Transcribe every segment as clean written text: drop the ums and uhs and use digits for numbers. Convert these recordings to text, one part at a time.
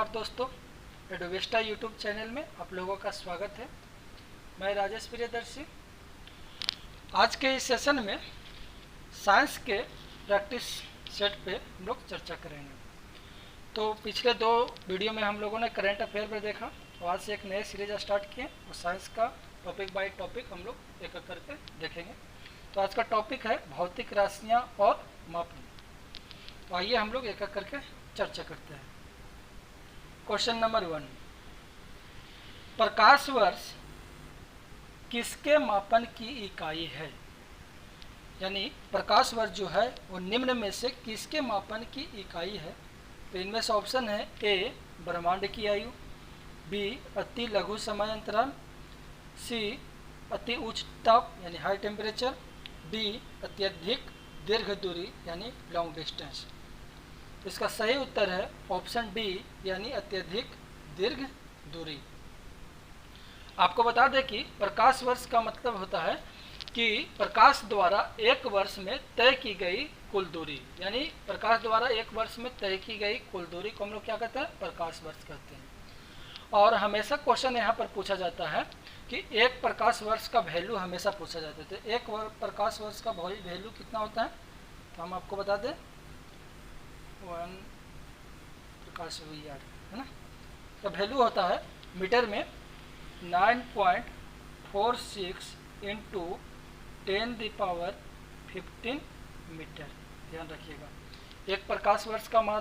नमस्कार दोस्तों, एडोवेस्टा YouTube channel में आप लोगों का स्वागत है। मैं राजेश प्रियदर्शी। आज के इस सेशन में साइंस के प्रैक्टिस सेट पे हम लोग चर्चा करेंगे। तो पिछले दो वीडियो में हम लोगों ने करंट अफेयर पर देखा और आज से एक नए सीरीज स्टार्ट किए और साइंस का टॉपिक बाय टॉपिक हम लोग एक एक करके देखेंगे। तो आज का टॉपिक है भौतिक राशियाँ और मापन। तो आइए हम लोग एक एक करके चर्चा करते हैं। क्वेश्चन नंबर 1, प्रकाश वर्ष किसके मापन की इकाई है? यानी प्रकाश वर्ष जो है वो निम्न में से किसके मापन की इकाई है? तो इनमें से ऑप्शन है ए ब्रह्मांड की आयु, बी अति लघु समय अंतराल, सी अति उच्च ताप यानी हाई टेम्परेचर, डी अत्यधिक दीर्घ दूरी यानी लॉन्ग डिस्टेंस। इसका सही उत्तर है ऑप्शन डी यानी अत्यधिक दीर्घ दूरी। आपको बता दें कि प्रकाश वर्ष का मतलब होता है कि प्रकाश द्वारा एक वर्ष में तय की गई कुल दूरी, यानी प्रकाश द्वारा एक वर्ष में तय की गई कुल दूरी को हम लोग क्या कहते हैं? प्रकाश वर्ष कहते हैं। और हमेशा क्वेश्चन यहाँ पर पूछा जाता है कि एक प्रकाश वर्ष का वैल्यू हमेशा पूछा जाता है। तो एक प्रकाश वर्ष का वैल्यू कितना होता है? तो हम आपको बता दें 1 प्रकाश वीआर है ना, तो वैल्यू होता है मीटर में 9.46 इंटू 10⁻15 मीटर। ध्यान रखिएगा, एक प्रकाश वर्ष का मान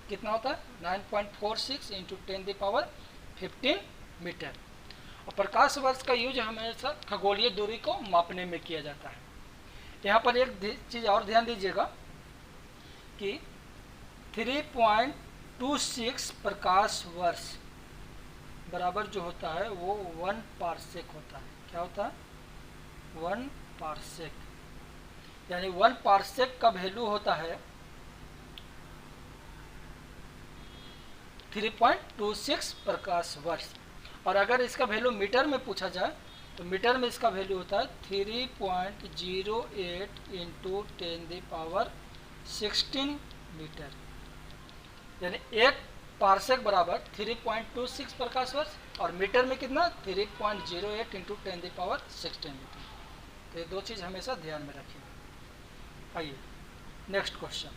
कितना होता है? 9.46 इंटू 10⁻15 मीटर। और प्रकाश वर्ष का यूज हमेशा खगोलीय दूरी को मापने में किया जाता है। यहाँ पर एक चीज़ और ध्यान दीजिएगा कि 3.26 प्रकाश वर्ष बराबर जो होता है वो 1 पारसेक होता है। क्या होता है? 1 पारसेक, यानी 1 पारसेक का वैल्यू होता है 3.26 प्रकाश वर्ष। और अगर इसका वैल्यू मीटर में पूछा जाए तो मीटर में इसका वैल्यू होता है 3.08 इंटू 10⁻16 मीटर। यानी एक पारसेक बराबर 3.26 प्रकाश वर्ष और मीटर में कितना? 3.08 इंटू 10⁻16 मीटर। तो ये दो चीज़ हमेशा ध्यान में रखिए। आइए नेक्स्ट क्वेश्चन,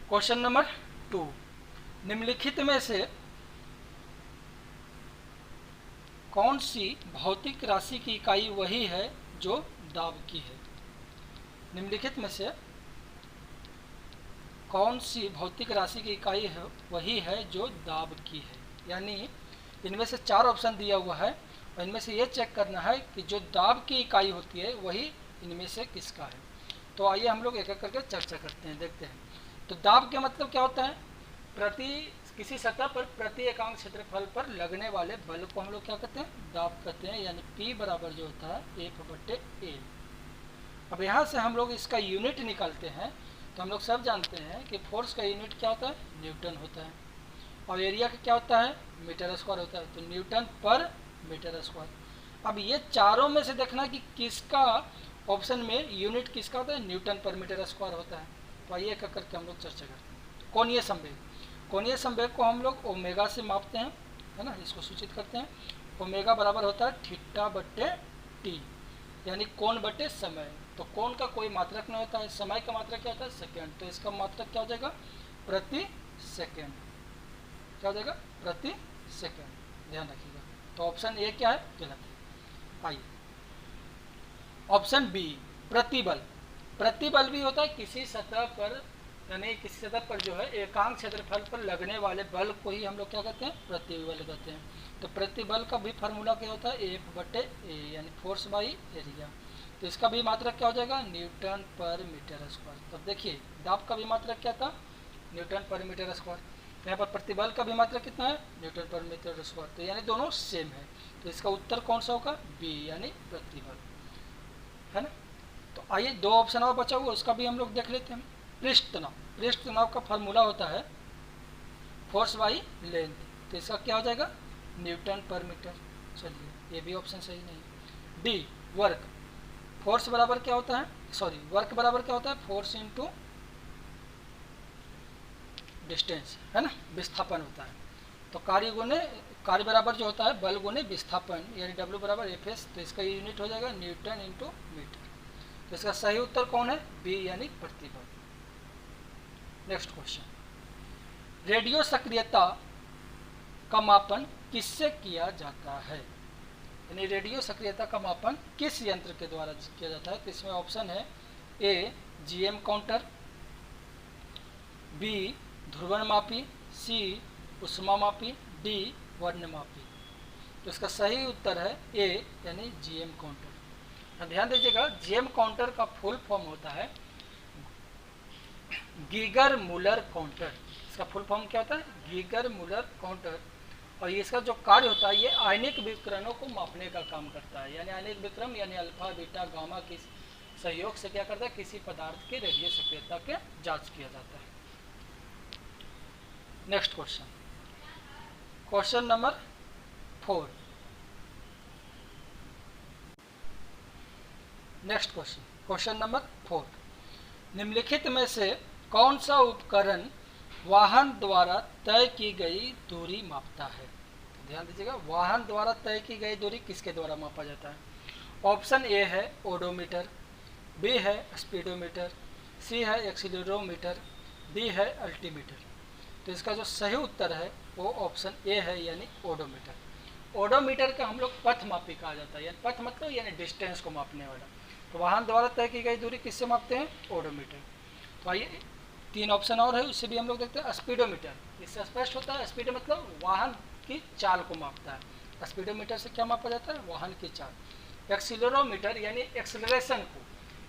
क्वेश्चन नंबर 2, निम्नलिखित में से कौन सी भौतिक राशि की इकाई वही है जो दाब की है? निम्नलिखित में से कौन सी भौतिक राशि की इकाई है वही है जो दाब की है? यानी इनमें से 4 ऑप्शन दिया हुआ है और इनमें से ये चेक करना है कि जो दाब की इकाई होती है वही इनमें से किसका है। तो आइए हम लोग एक एक करके चर्चा करते हैं, देखते हैं। तो दाब का मतलब क्या होता है? किसी सतह पर प्रति एकांक क्षेत्रफल पर लगने वाले बल को हम लोग क्या कहते हैं? दाब कहते हैं। यानी P बराबर जो होता है F/A। अब यहाँ से हम लोग इसका यूनिट निकालते हैं तो हम लोग सब जानते हैं कि फोर्स का यूनिट क्या होता है? न्यूटन होता है। और एरिया का क्या होता है? मीटर स्क्वायर होता है। तो न्यूटन पर मीटर स्क्वायर। अब ये चारों में से देखना कि किसका ऑप्शन में यूनिट किसका होता है? न्यूटन पर मीटर स्क्वायर होता है। तो आइए एक करके हम लोग चर्चा करते हैं। कोणीय संवेग, कोणीय संवेग को हम लोग ओमेगा से मापते हैं, है ना, इसको सूचित करते हैं। ओमेगा बराबर होता है θ/t, यानी कोण बटे समय। तो कोण का कोई मात्रक नहीं होता है, समय का मात्रक क्या होता है? सेकेंड। तो इसका मात्रक क्या हो जाएगा? प्रति सेकेंड। क्या हो जाएगा? प्रति सेकेंड। ध्यान रखिएगा। तो ऑप्शन ए क्या है? गलत है। आइए ऑप्शन बी प्रतिबल। प्रतिबल भी होता है किसी सतह पर, यानी किसी सतह पर जो है एकांक क्षेत्रफल पर लगने वाले बल को ही हम लोग क्या कहते हैं? प्रतिबल कहते हैं। तो प्रतिबल का भी फार्मूला क्या होता है? F/A, यानी फोर्स बाई एरिया। तो इसका भी मात्रक क्या हो जाएगा? न्यूटन पर मीटर स्क्वायर। तब देखिए दाब का भी मात्रक क्या था? न्यूटन पर मीटर स्क्वायर। यहाँ पर प्रतिबल का भी मात्रक कितना है? न्यूटन पर मीटर स्क्वायर। तो यानी दोनों सेम है। तो इसका उत्तर कौन सा होगा? बी, यानी प्रतिबल, है ना। तो आइए 2 ऑप्शन और बचा हुआ, उसका भी हम लोग देख लेते हैं। पृष्ठ तनाव, पृष्ठ तनाव का फार्मूला होता है फोर्स बाई लेंथ। तो इसका क्या हो जाएगा? न्यूटन पर मीटर। चलिए ये भी ऑप्शन सही नहीं है। डी वर्क, फोर्स बराबर क्या होता है? वर्क बराबर क्या होता है? फोर्स इंटू डिस्टेंस, है ना, विस्थापन होता है। तो कार्य बराबर जो होता है बल गुने विस्थापन, यानी W बराबर Fs। तो इसका यूनिट हो जाएगा न्यूटन इंटू मीटर। तो इसका सही उत्तर कौन है? बी, यानी प्रतिबल। नेक्स्ट क्वेश्चन, रेडियो सक्रियता का मापन किससे किया जाता है? यानी रेडियो सक्रियता का मापन किस यंत्र के द्वारा किया जाता है? तो इसमें ऑप्शन है ए GM काउंटर, बी ध्रुवण मापी, सी उष्मा मापी, डी वर्णमापी। तो इसका सही उत्तर है ए, यानी GM काउंटर। ध्यान दीजिएगा, GM काउंटर का फुल फॉर्म होता है गीगर मूलर काउंटर। इसका फुल फॉर्म क्या होता है? Geiger Muller counter. और इसका जो कार्य होता है, ये आयनिक विकिरणों को मापने का काम करता है। यानी आयनिक विकिरण यानी अल्फा बीटा गामा के सहयोग से क्या करता है? किसी पदार्थ की रेडियो सक्रियता के जांच किया जाता है। Next question, question number 4। Next question, question number 4, निम्नलिखित में से कौन सा उपकरण वाहन द्वारा तय की गई दूरी मापता है? ध्यान दीजिएगा, वाहन द्वारा तय की गई दूरी किसके द्वारा मापा जाता है? ऑप्शन ए है ओडोमीटर, बी है स्पीडोमीटर, सी है एक्सीलरोमीटर, डी है अल्टीमीटर। तो इसका जो सही उत्तर है वो ऑप्शन ए है, यानी ओडोमीटर। ओडोमीटर का हम लोग पथ मापी कहा जाता है, यानी पथ मतलब यानी डिस्टेंस को मापने वाला। तो वाहन द्वारा तय की गई दूरी किससे मापते हैं? ओडोमीटर। तो आइए 3 ऑप्शन और है, उससे भी हम लोग देखते हैं। स्पीडोमीटर, इससे स्पष्ट होता है, स्पीड मतलब वाहन की चाल को मापता है। स्पीडोमीटर से क्या मापा जाता है? वाहन की चाल। एक्सीलरोमीटर यानी एक्सेलरेशन को,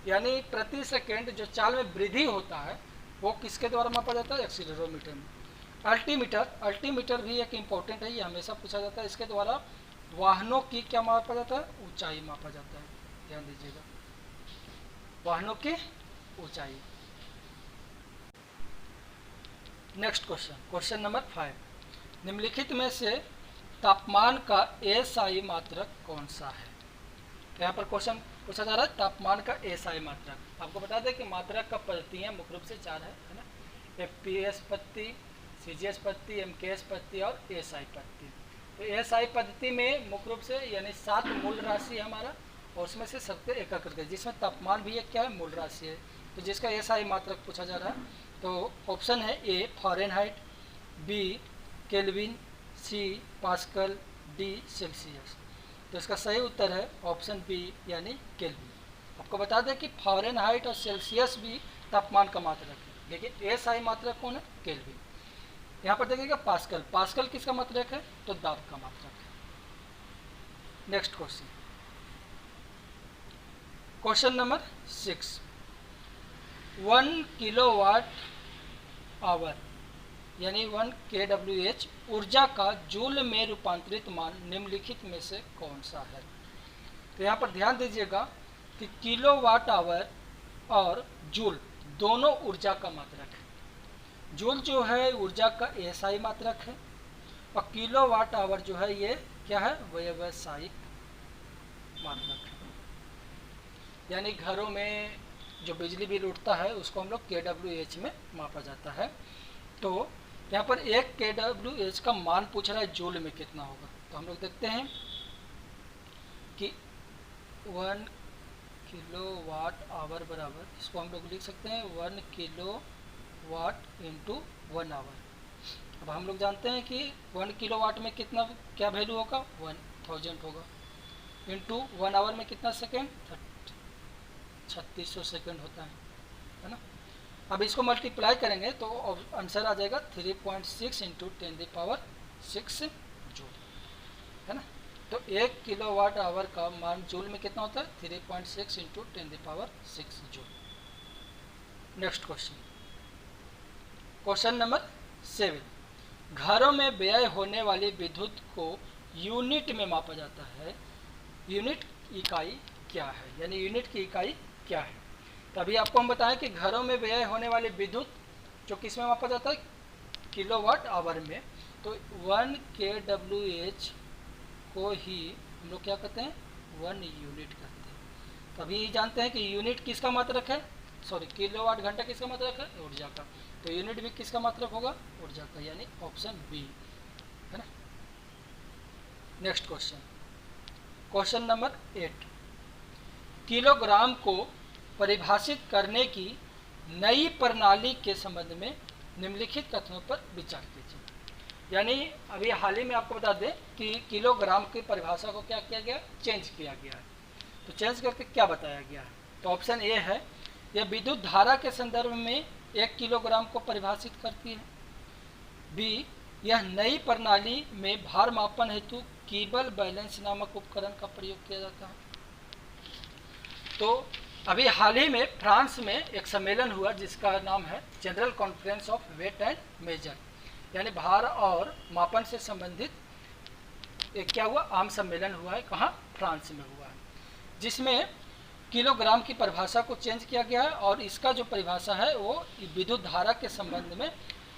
यानी प्रति सेकेंड जो चाल में वृद्धि होता है वो किसके द्वारा मापा जाता है? एक्सीलरोमीटर में। अल्टीमीटर भी एक इम्पोर्टेंट है, ये हमेशा पूछा जाता है। इसके द्वारा वाहनों की क्या मापा जाता है? ऊंचाई मापा जाता है। ध्यान दीजिएगा, वाहनों की ऊंचाई। नेक्स्ट क्वेश्चन, क्वेश्चन नंबर 5, निम्नलिखित में से तापमान का एसआई मात्रक कौन सा है? तो यहाँ पर क्वेश्चन पूछा जा रहा है तापमान का एसआई मात्रक। आपको बता दें कि मात्रक का पद्धतियाँ मुख्य रूप से 4 है ना, एफपीएस पद्धति, सीजीएस पद्धति, एमकेएस पद्धति और एसआई पद्धति। तो एसआई पद्धति में मुख्य रूप से यानी 7 मूल राशि हमारा, और उसमें से सबके एकत्र करके, जिसमें तापमान भी एक क्या है? मूल राशि है। तो जिसका एसआई मात्रक पूछा जा रहा है, तो ऑप्शन है ए फ़ारेनहाइट, बी केल्विन, सी पास्कल, डी सेल्सियस। तो इसका सही उत्तर है ऑप्शन बी, यानी केल्विन। आपको बता दें कि फ़ारेनहाइट और सेल्सियस भी तापमान का मात्रक है, लेकिन एसआई मात्रक कौन है? केल्विन। यहाँ पर देखिएगा पास्कल, पास्कल किसका मात्रक है? तो दाब का मात्रक है। Next question, question number 6, 1 kilowatt hour यानी 1 kWh ऊर्जा का जूल में रूपांतरित मान निम्नलिखित में से कौन सा है? तो यहाँ पर ध्यान दीजिएगा कि किलोवाट आवर और जूल दोनों ऊर्जा का मात्रक है। जूल जो है ऊर्जा का एसआई मात्रक है, और किलोवाट आवर जो है ये क्या है? व्यावसायिक मात्रक है। यानी घरों में जो बिजली बिल उठता है उसको हम लोग kWh में मापा जाता है। तो यहाँ पर 1 kWh का मान पूछ रहा है जूल में कितना होगा। तो हम लोग देखते हैं कि 1 किलोवाट आवर बराबर, इसको हम लोग लिख सकते हैं 1 किलोवाट इंटू 1 आवर। अब हम लोग जानते हैं कि 1 किलोवाट में कितना क्या वैल्यू होगा? 1000 होगा, इंटू 1 आवर में कितना सेकेंड? 3600 सेकेंड होता है ना। अब इसको मल्टीप्लाई करेंगे तो आंसर आ जाएगा 3.6 इंटू 10⁶ जूल, है ना। तो 1 किलोवाट आवर का मान जूल में कितना होता है? 3.6 into 10⁶ joule. Next question, question number 7, घरों में व्यय होने वाली विद्युत को यूनिट में मापा जाता है। यूनिट इकाई क्या है? यानी यूनिट की इकाई क्या है? तो अभी आपको हम बताएं कि घरों में व्यय होने वाली विद्युत जो किस में मापा जाता है? किलोवाट आवर में। तो 1 kWh को ही हम लोग क्या कहते हैं? 1 यूनिट कहते हैं। तो अभी जानते हैं कि यूनिट किसका मात्रक है? सॉरी किलोवाट घंटा किसका मात्रक है, ऊर्जा का, तो यूनिट भी किसका मात्रक होगा, ऊर्जा का, यानी ऑप्शन बी है ना। Next question, question number 8, kilogram को परिभाषित करने की नई प्रणाली के संबंध में निम्नलिखित कथनों पर विचार कीजिए। यानी अभी हाल ही में आपको बता दें कि किलोग्राम की परिभाषा को क्या किया गया, चेंज किया गया है। तो चेंज करके क्या बताया गया है, तो ऑप्शन ए है, यह विद्युत धारा के संदर्भ में 1 किलोग्राम को परिभाषित करती है। बी, यह नई प्रणाली में भार मापन हेतु कीबल बैलेंस नामक उपकरण का प्रयोग किया जाता है। तो अभी हाल ही में फ्रांस में एक सम्मेलन हुआ जिसका नाम है general conference of weight and measure, यानी भार और मापन से संबंधित एक क्या हुआ, आम सम्मेलन हुआ है, कहाँ, फ्रांस में हुआ है, जिसमें किलोग्राम की परिभाषा को चेंज किया गया है और इसका जो परिभाषा है वो विद्युत धारा के संबंध में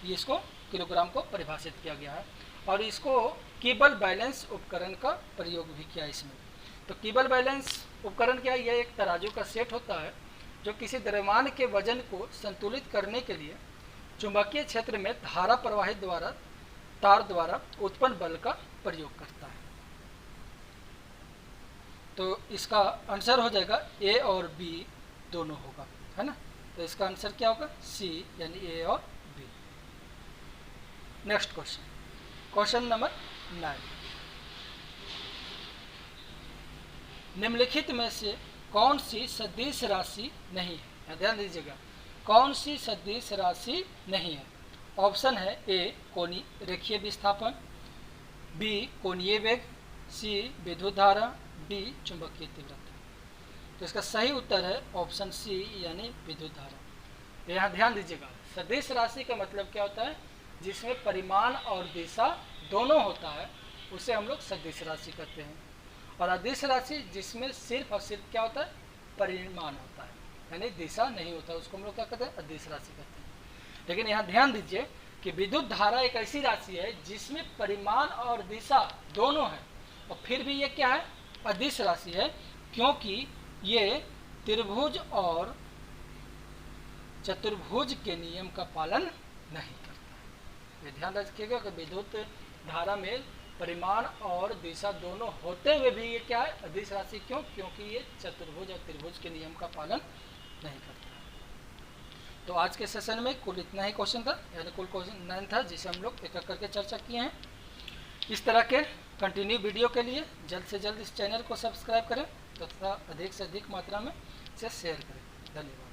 इसको किलोग्राम को परिभाषित किया गया है और इसको कीबल बैलेंस उपकरण का प्रयोग भी किया इसमें। तो कीबल बैलेंस उपकरण क्या है, यह एक तराजू का सेट होता है जो किसी द्रव्यमान के वजन को संतुलित करने के लिए चुंबकीय क्षेत्र में धारा प्रवाहित द्वारा तार द्वारा उत्पन्न बल का प्रयोग करता है। तो इसका आंसर हो जाएगा ए और बी दोनों होगा, है ना। तो इसका आंसर क्या होगा, सी, यानी ए और B. Next question, question number 9, निम्नलिखित में से कौन सी सदिश राशि नहीं है, ध्यान दीजिएगा, कौन सी सदिश राशि नहीं है। ऑप्शन है ए कोणीय रेखीय विस्थापन, बी कोणीय वेग, सी विद्युत धारा, डी चुंबकीय तीव्रता। तो इसका सही उत्तर है ऑप्शन सी, यानी विद्युत धारा। यहाँ ध्यान दीजिएगा, सदिश राशि का मतलब क्या होता है, जिसमें परिमाण और दिशा दोनों होता है उसे हम लोग सदिश राशि कहते हैं। और अदिश राशि जिसमें सिर्फ और सिर्फ क्या होता है, परिमाण होता है, यानी दिशा नहीं होता, उसको हम लोग क्या कहते हैं, अदिश राशि कहते हैं। लेकिन यहाँ ध्यान दीजिए कि विद्युत धारा एक ऐसी राशि है जिसमें परिमाण और दिशा दोनों है और फिर भी ये क्या है, अदिश राशि है, क्योंकि ये त्रिभुज और चतुर्भुज के नियम का पालन नहीं करता है। ये ध्यान रखिएगा कि विद्युत धारा में परिमाण और दिशा दोनों होते हुए भी ये क्या है, अदिश राशि। क्यों, क्योंकि ये चतुर्भुज और त्रिभुज के नियम का पालन नहीं करता। तो आज के सेशन में कुल इतना ही क्वेश्चन था, यानी कुल क्वेश्चन 9 था, जिसे हम लोग एक एक करके चर्चा किए हैं। इस तरह के कंटिन्यू वीडियो के लिए जल्द से जल्द इस चैनल को सब्सक्राइब करें तथा अधिक से अधिक मात्रा में इसे शेयर करें। धन्यवाद।